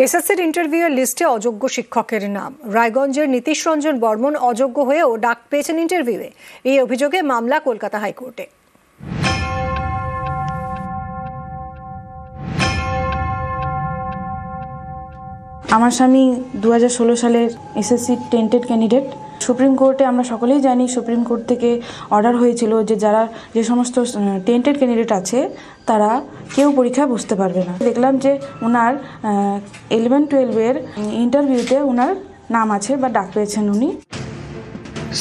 এসএসসির ইন্টারভিউয়ের লিস্টে অযোগ্য শিক্ষকের নাম। রায়গঞ্জের নীতিশ রঞ্জন বর্মন অযোগ্য হয়েও ডাক পেয়েছেন ইন্টারভিউয়ে। এই অভিযোগে মামলা কলকাতা হাইকোর্টে। আমার স্বামী 2016 সালের এসএসসি টেন্টেড ক্যান্ডিডেট। সুপ্রিম কোর্টে আমরা সকলেই জানি, সুপ্রিম কোর্ট থেকে অর্ডার হয়েছিল যে যে সমস্ত টেন্টেড ক্যান্ডিডেট আছে তারা কেউ পরীক্ষায় বসতে পারবে না। দেখলাম যে ওনার 11-12 ইন্টারভিউতে ওনার নাম আছে বা ডাক পেয়েছেন উনি।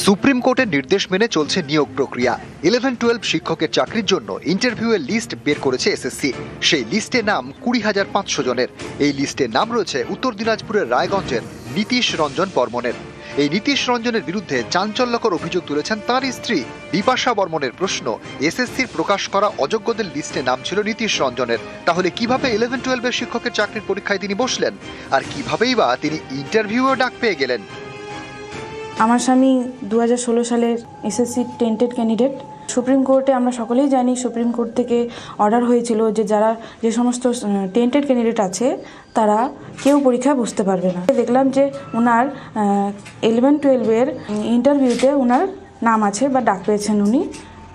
সুপ্রিম কোর্টের নির্দেশ মেনে চলছে নিয়োগ প্রক্রিয়া। 11-12 শিক্ষকের চাকরির জন্য ইন্টারভিউয়ের লিস্ট বের করেছে এসএসসি। সেই লিস্টে নাম 20,500 জনের। এই লিস্টে নাম রয়েছে উত্তর দিনাজপুরের রায়গঞ্জের নীতিশ রঞ্জন বর্মনের। এই নীতিশ রঞ্জনের বিরুদ্ধে চাঞ্চল্যকর অভিযোগ তুলেছেন তাঁর স্ত্রী বিপাশা বর্মনের। প্রশ্ন, এসএসসির প্রকাশ করা অযোগ্যদের লিস্টে নাম ছিল নীতিশ রঞ্জনের। তাহলে কিভাবে 11-12 শিক্ষকের চাকরির পরীক্ষায় তিনি বসলেন, আর কিভাবেই বা তিনি ইন্টারভিউও ডাক পেয়ে গেলেন? আমার স্বামী 2016 সালের এসএসসি টেন্টেড ক্যান্ডিডেট। সুপ্রিম কোর্টে আমরা সকলেই জানি, সুপ্রিম কোর্ট থেকে অর্ডার হয়েছিল যে যে সমস্ত টেন্টেড ক্যান্ডিডেট আছে তারা কেউ পরীক্ষায় বসতে পারবে না। দেখলাম যে ওনার 11-12 ইন্টারভিউতে ওনার নাম আছে বা ডাক পেয়েছেন উনি।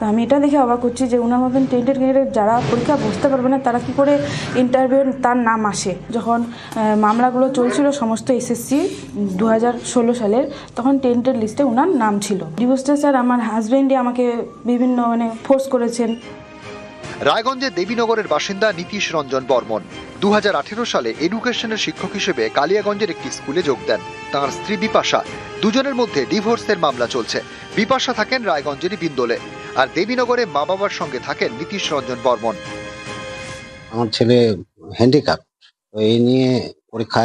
তো আমি এটা দেখে অবাক হচ্ছি যে ওনার মতন টেন্টেড ক্যান্ডিডেট যারা পরীক্ষা বসতে পারবে না তারা কি করে ইন্টারভিউ তার নাম আসে। যখন মামলাগুলো চলছিল সমস্ত এসএসসি 2016 সালের, তখন টেন্টেড লিস্টে ওনার নাম ছিল। ডিভোর্সটা স্যার আমার হাজব্যান্ডই আমাকে বিভিন্ন ফোর্স করেছেন। রায়গঞ্জের দেবীনগরের বাসিন্দা নীতিশ রঞ্জন বর্মন 2018 সালে এডুকেশনের শিক্ষক হিসেবে কালিয়াগঞ্জের একটি স্কুলে যোগ দেন। তাঁর স্ত্রী বিপাশা, দুজনের মধ্যে ডিভোর্সের মামলা চলছে। বিপাশা থাকেন রায়গঞ্জেরই বিন্দোলে, আর দেবীনগরে মা বাবার সঙ্গে থাকেন নীতিশ রঞ্জন বর্মন। আমার ছেলে হ্যান্ডিক্যাপ, এই নিয়ে পরীক্ষা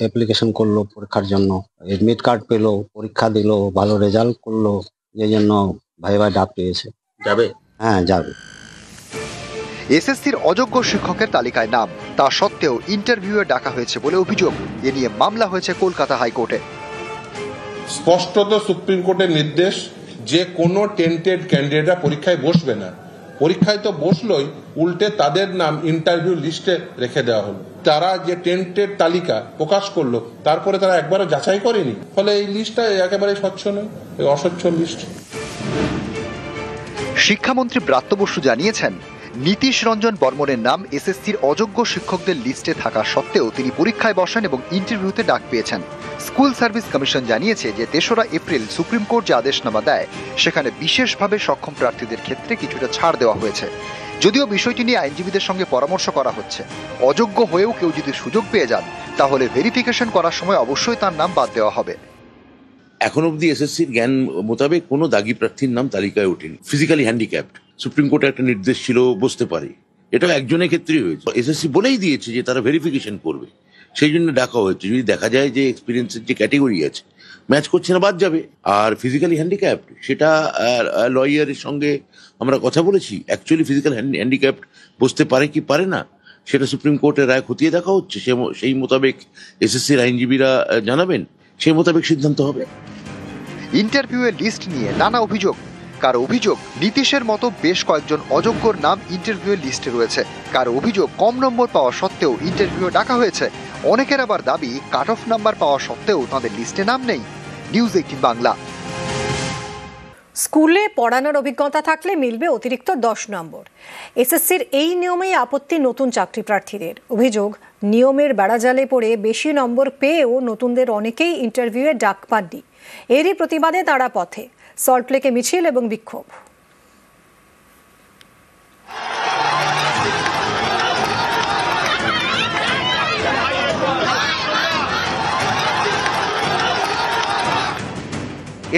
অ্যাপ্লিকেশন করলো পরীক্ষার জন্য, এডমিট কার্ড পেলো, পরীক্ষা দিল, ভালো রেজাল্ট করলো, যে জন্য ভাই ডাক পেয়েছে। যাবে? হ্যাঁ, যাবে। এসএসসির অযোগ্য শিক্ষকের তালিকায় নাম, তা সত্ত্বেও ইন্টারভিউয়ে ডাকা হয়েছে বলে অভিযোগ। এ নিয়ে মামলা হয়েছে কলকাতা হাইকোর্টে। স্পষ্টত সুপ্রিম কোর্টের নির্দেশ যে কোনো টেন্টেড ক্যান্ডিডেটরা পরীক্ষায় বসবে না। পরীক্ষায় তো বসলোই, উল্টে তাদের নাম ইন্টারভিউ লিস্টে রেখে দেওয়া হলো। তারা যে টেন্টেড তালিকা প্রকাশ করলো তারপরে তারা একবারও যাচাই করেনি, ফলে এই লিস্টটা একেবারে স্বচ্ছ নয়, অস্বচ্ছ লিস্ট। শিক্ষামন্ত্রী ব্রাত্য বসু জানিয়েছেন, নীতিশ রঞ্জন বর্মনের নাম এসএসসির অযোগ্য শিক্ষকদের লিস্টে থাকা সত্ত্বেও তিনি পরীক্ষায় বসেন এবং ইন্টারভিউতে ডাক পেয়েছেন। স্কুল সার্ভিস কমিশন জানিয়েছে যে 3রা এপ্রিল সুপ্রিম কোর্ট যে আদেশনামা দেয় সেখানে বিশেষভাবে সক্ষম প্রার্থীদের ক্ষেত্রে কিছুটা ছাড় দেওয়া হয়েছে। যদিও বিষয়টি নিয়ে আইনজীবীদের সঙ্গে পরামর্শ করা হচ্ছে। অযোগ্য হয়েও কেউ যদি সুযোগ পেয়ে যান তাহলে ভেরিফিকেশন করার সময় অবশ্যই তার নাম বাদ দেওয়া হবে। এখন অব্দি এসএসসির জ্ঞান মোতাবেক কোনো দাগি প্রার্থীর নাম তালিকায় ওঠেনি। ফিজিক্যালি হ্যান্ডিক্যাপড, সুপ্রিম কোর্টে একটা নির্দেশ ছিল বসতে পারে, এটা একজনের ক্ষেত্রেই হয়েছে। এসএসসি বলেই দিয়েছে যে তারা ভেরিফিকেশন করবে, সেই জন্য ডাকা হয়েছে। যদি দেখা যায় যে এক্সপিরিয়েন্সের যে ক্যাটেগরি আছে ম্যাচ করছে না, বাদ যাবে। আর ফিজিক্যালি হ্যান্ডিক্যাপড, সেটা লয়ারের সঙ্গে আমরা কথা বলেছি। অ্যাকচুয়ালি ফিজিক্যাল হ্যান্ডিক্যাপড বসতে পারে কি পারে না সেটা সুপ্রিম কোর্টের রায় খতিয়ে দেখা হচ্ছে। সেই মোতাবেক এসএসসির আইনজীবীরা জানাবেন, সেই মোতাবেক সিদ্ধান্ত হবে। ইন্টারভিউয়ের লিস্ট নিয়ে নানা অভিযোগ। কারো অভিযোগ নীতিশের মতো বেশ কয়েকজন অযোগ্যর নাম ইন্টারভিউয়ের লিস্টে রয়েছে। কারো অভিযোগ কম নম্বর পাওয়া সত্ত্বেও ইন্টারভিউ ডাকা হয়েছে। অনেকের আবার দাবি কাট অফ নাম্বার পাওয়া সত্ত্বেও তাদের লিস্টে নাম নেই। নিউজ 18 বাংলা। স্কুলে পড়ানোর অভিজ্ঞতা থাকলে মিলবে অতিরিক্ত 10 নম্বর। এসএসসির এই নিয়মেই আপত্তি নতুন চাকরি প্রার্থীদের। অভিযোগ, নিয়মের বেড়াজালে পড়ে বেশি নম্বর পেয়েও নতুনদের অনেকেই ইন্টারভিউয়ে ডাক পাননি। এরই প্রতিবাদে তারা পথে। সল্টলেকে মিছিল এবং বিক্ষোভ।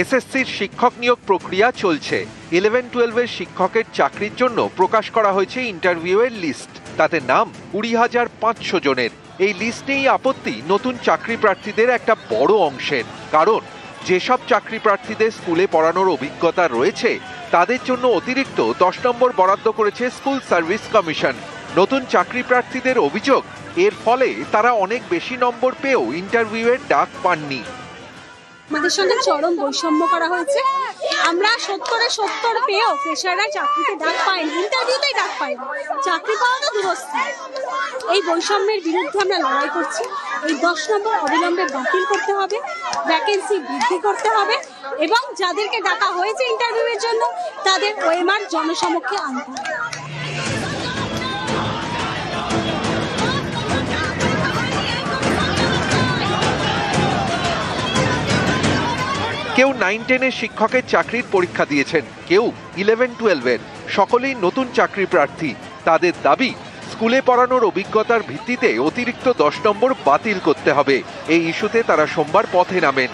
এসএসসির শিক্ষক নিয়োগ প্রক্রিয়া চলছে। 11-12 শিক্ষকের চাকরির জন্য প্রকাশ করা হয়েছে ইন্টারভিউয়ের লিস্ট। তাতে নাম 20,500 জনের। এই লিস্টেই আপত্তি নতুন চাকরি প্রার্থীদের একটা বড় অংশের। কারণ যেসব চাকরি প্রার্থীদের স্কুলে পড়ানোর অভিজ্ঞতা রয়েছে তাদের জন্য অতিরিক্ত 10 নম্বর বরাদ্দ করেছে স্কুল সার্ভিস কমিশন। নতুন চাকরি প্রার্থীদের অভিযোগ, এর ফলে তারা অনেক বেশি নম্বর পেয়েও ইন্টারভিউয়ের ডাক পাননি। আমাদের সঙ্গে চরম বৈষম্য করা হয়েছে। আমরা 70 পেয়েও ফ্রেশাররা চাকরিতে ডাক পাইনি, ইন্টারভিউতেই ডাক পাইনি, চাকরি পাওয়া তো দূরস্থ। এই বৈষম্যের বিরুদ্ধে আমরা লড়াই করছি। এই 10 নম্বর অবিলম্বে বাতিল করতে হবে, ভ্যাকেন্সি বৃদ্ধি করতে হবে এবং যাদেরকে ডাকা হয়েছে ইন্টারভিউয়ের জন্য তাদের ওএমআর জনসমক্ষে আনতে হবে। কেউ 9-10 শিক্ষকের চাকরির পরীক্ষা দিয়েছেন, কেউ 11-12 সকলেই নতুন চাকরি প্রার্থী। তাদের দাবি স্কুলে পড়ানোর অভিজ্ঞতার ভিত্তিতে অতিরিক্ত 10 নম্বর বাতিল করতে হবে। এই ইস্যুতে তারা সোমবার পথে নামেন।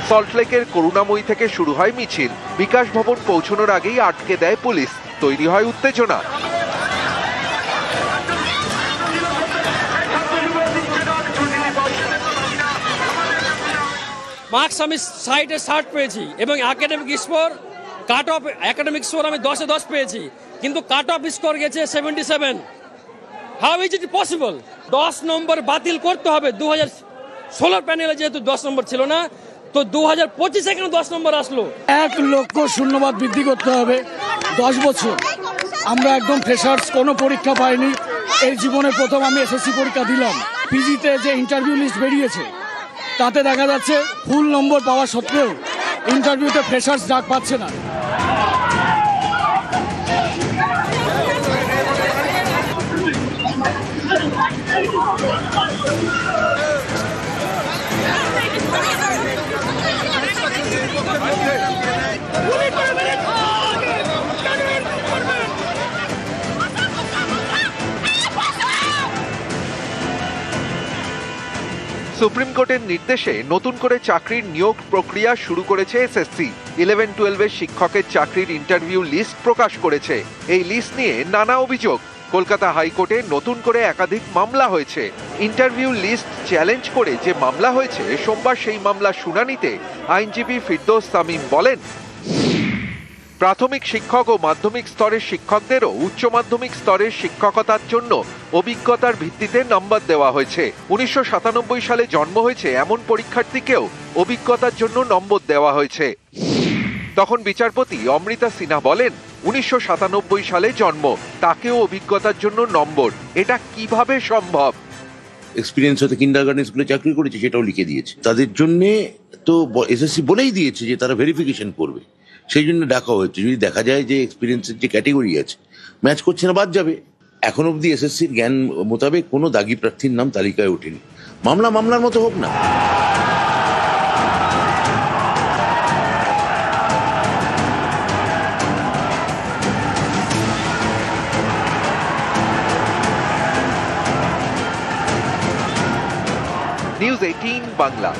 সল্টলেকের করুণাময়ী থেকে শুরু হয় মিছিল। বিকাশ ভবন পৌঁছানোর আগেই আটকে দেয় পুলিশ। তৈরি হয় উত্তেজনা। মার্কস আমি 60 পেয়েছি এবং academic score cut off academic score আমি 10-এ 10 পেয়েছি, কিন্তু কাট অফ স্কোর গেছে 77। How is it possible? 10 নম্বর বাতিল করতে হবে। 2016 প্যানেলে যেহেতু 10 নম্বর ছিল না, তো 2025 কেন 10 নম্বর আসলো? 1 লক্ষ শূন্যবাদ বৃদ্ধি করতে হবে। 10 বছর আমরা একদম ফ্রেশার্স, কোনো পরীক্ষা পাইনি। এই জীবনে প্রথম আমি এসএসসি পরীক্ষা দিলাম। পিজিতে যে ইন্টারভিউ লিস্ট বেরিয়েছে তাতে দেখা যাচ্ছে ফুল নম্বর পাওয়া সত্ত্বেও ইন্টারভিউতে ফ্রেশার্স ডাক পাচ্ছে না। সুপ্রিম কোর্টের নির্দেশে নতুন করে চাকরির নিয়োগ প্রক্রিয়া শুরু করেছে এসএসসি। 11-12 শিক্ষকের চাকরির ইন্টারভিউ লিস্ট প্রকাশ করেছে। এই লিস্ট নিয়ে নানা অভিযোগ। কলকাতা হাইকোর্টে নতুন করে একাধিক মামলা হয়েছে। ইন্টারভিউ লিস্ট চ্যালেঞ্জ করে যে মামলা হয়েছে, সোমবার সেই মামলা শুনানিতে আইনজীবী ফিরদৌস তামিম বলেন, প্রাথমিক শিক্ষক ও মাধ্যমিক স্তরের শিক্ষকদেরও উচ্চ মাধ্যমিক স্তরের শিক্ষকতার জন্য অভিজ্ঞতার ভিত্তিতে নম্বর দেওয়া হয়েছে। 1997 সালে জন্ম হয়েছে এমন পরীক্ষার্থীকেও অভিজ্ঞতার জন্য নম্বর দেওয়া হয়েছে। তখন বিচারপতি অমৃতা সিনহা বলেন, 1997 সালে জন্ম, তাকেও অভিজ্ঞতার জন্য নম্বর, এটা কিভাবে সম্ভব? এক্সপিরিয়েন্স হতে কিন্ডারগার্টেন স্কুলে চাকরি করেছে সেটাও লিখে দিয়েছে। তাদের জন্যে তো এসএসসি বলেই দিয়েছে যে তারা ভেরিফিকেশন করবে, সেই জন্য ডাকা হয়েছে। যদি দেখা যায় যে এক্সপিরিয়েন্সের যে ক্যাটেগরি আছে ম্যাচ করছে না, বাদ যাবে। এখন অবধি এসএসসির জ্ঞান মোতাবেক কোনো দাগি প্রার্থীর নাম তালিকায় ওঠেনি। মামলার মতো হোক না। নিউজ 18 বাংলা।